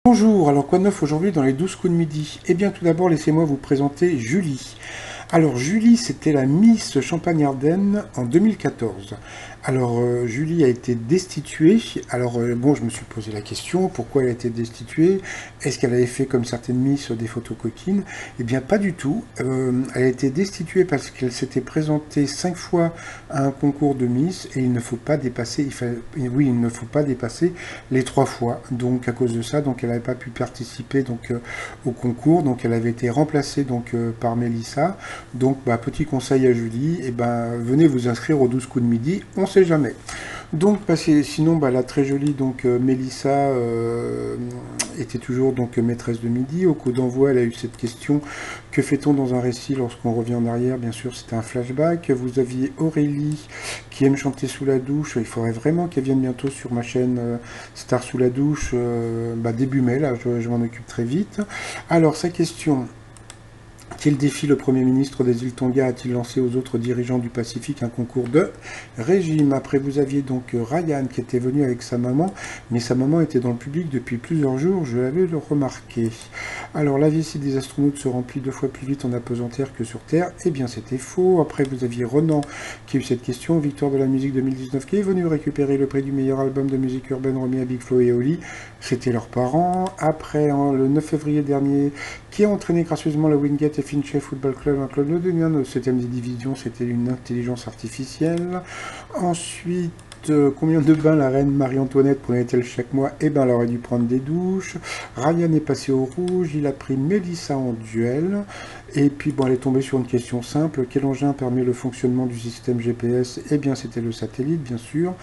Bonjour, alors quoi de neuf aujourd'hui dans les 12 coups de midi? Eh bien tout d'abord laissez-moi vous présenter Julie. Alors Julie c'était la Miss Champagne-Ardenne en 2014. Alors Julie a été destituée. Alors bon, je me suis posé la question, pourquoi elle a été destituée? Est-ce qu'elle avait fait comme certaines Miss des photos coquines? Eh bien pas du tout. Elle a été destituée parce qu'elle s'était présentée 5 fois à un concours de Miss et il ne faut pas dépasser, il ne faut pas dépasser les 3 fois. Donc à cause de ça, donc elle n'avait pas pu participer donc au concours. Donc elle avait été remplacée donc par Mélissa. Donc bah, petit conseil à Julie, et ben venez vous inscrire aux 12 coups de midi, on sait jamais. Donc sinon bah, la très jolie donc Mélissa était toujours donc maîtresse de midi. Au coup d'envoi, elle a eu cette question: que fait-on dans un récit lorsqu'on revient en arrière? Bien sûr, c'était un flashback. Vous aviez Aurélie qui aime chanter sous la douche. Il faudrait vraiment qu'elle vienne bientôt sur ma chaîne Star sous la douche, bah, début mai, là, je m'en occupe très vite. Alors, sa question: quel défi le Premier ministre des îles Tonga a-t-il lancé aux autres dirigeants du Pacifique? Un concours de régime. Après, vous aviez donc Ryan qui était venu avec sa maman, mais sa maman était dans le public depuis plusieurs jours, je l'avais remarqué. Alors, la vessie des astronautes se remplit 2 fois plus vite en apesanteur que sur Terre. Eh bien, c'était faux. Après, vous aviez Ronan qui a eu cette question: victoire de la musique 2019, qui est venu récupérer le prix du meilleur album de musique urbaine remis à Big Flo et Oli. C'était leurs parents. Après, le 9 février dernier, qui a entraîné gracieusement le Wingate et Finchey Football Club, un club londonien au 7e des divisions, c'était une intelligence artificielle. Ensuite, combien de bains la reine Marie-Antoinette prenait-elle chaque mois? Eh bien, elle aurait dû prendre des douches. Ryan est passé au rouge, il a pris Mélissa en duel. Et puis, bon, elle est tombée sur une question simple: quel engin permet le fonctionnement du système GPS? Eh bien, c'était le satellite, bien sûr.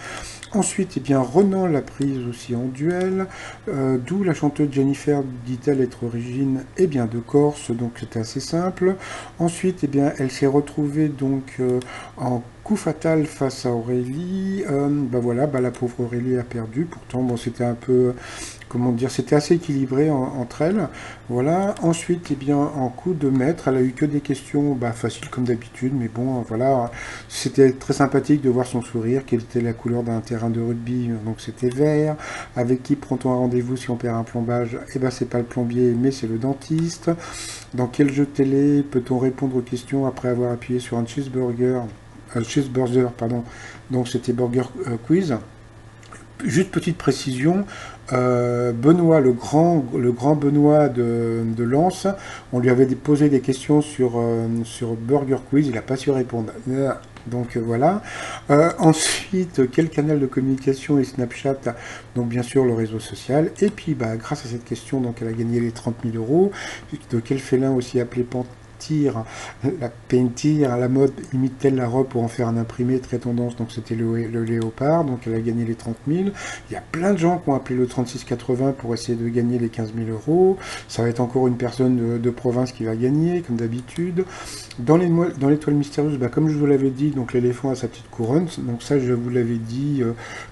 Ensuite, eh bien, Ronan l'a prise aussi en duel. D'où la chanteuse Jennifer dit-elle être origine, eh bien, de Corse, donc c'était assez simple. Ensuite, eh bien, elle s'est retrouvée donc en coup fatal face à Aurélie. Bah voilà, bah la pauvre Aurélie a perdu. Pourtant, bon, c'était un peu, comment dire, c'était assez équilibré entre elles. Voilà. Ensuite, eh bien, en coup de maître, elle a eu que des questions bah, faciles comme d'habitude, mais bon, voilà, c'était très sympathique de voir son sourire. Quelle était la couleur d'un terrain de rugby? Donc c'était vert. Avec qui prend-on un rendez-vous si on perd un plombage? Eh ben, c'est pas le plombier, mais c'est le dentiste. Dans quel jeu télé peut-on répondre aux questions après avoir appuyé sur un cheeseburger, pardon. Donc c'était Burger Quiz. Juste petite précision, Benoît, le grand Benoît de Lens, on lui avait posé des questions sur Burger Quiz, il n'a pas su répondre. Donc voilà. Ensuite, quel canal de communication est Snapchat? Donc bien sûr le réseau social. Et puis bah, grâce à cette question, donc elle a gagné les 30 000 euros. De quel félin aussi appelé la Paintir, à la mode imite-t-elle la robe pour en faire un imprimé très tendance? Donc c'était le léopard, donc elle a gagné les 30 000. Il y a plein de gens qui ont appelé le 3680 pour essayer de gagner les 15 000 euros. Ça va être encore une personne de province qui va gagner, comme d'habitude. Dans l'étoile mystérieuse, bah, comme je vous l'avais dit, donc l'éléphant a sa petite couronne. Donc ça, je vous l'avais dit.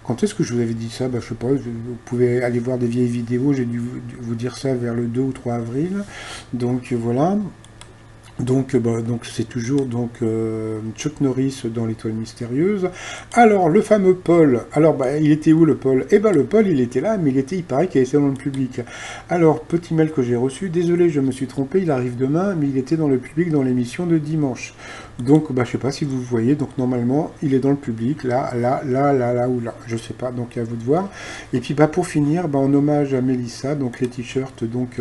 Quand est-ce que je vous avais dit ça? Bah, je sais pas, vous pouvez aller voir des vieilles vidéos. J'ai dû vous dire ça vers le 2 ou 3 avril. Donc voilà. Donc c'est toujours Chuck Norris dans l'étoile mystérieuse. Alors le fameux Paul. Alors bah, il était où le Paul? Eh ben le Paul il était là, mais il paraît qu'il était dans le public. Alors petit mail que j'ai reçu. Désolé, je me suis trompé. Il arrive demain, mais il était dans le public dans l'émission de dimanche. Donc bah je sais pas si vous voyez. Donc normalement il est dans le public là ou là. Je sais pas. Donc à vous de voir. Et puis bah pour finir, bah, en hommage à Mélissa, donc les t-shirts donc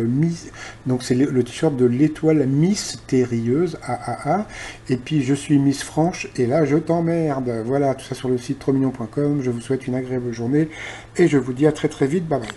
c'est le t-shirt de l'étoile mystérieuse. AAA, et puis je suis Miss Franche, et là je t'emmerde. Voilà, tout ça sur le site trosmignon.com. Je vous souhaite une agréable journée, et je vous dis à très très vite, bye bye.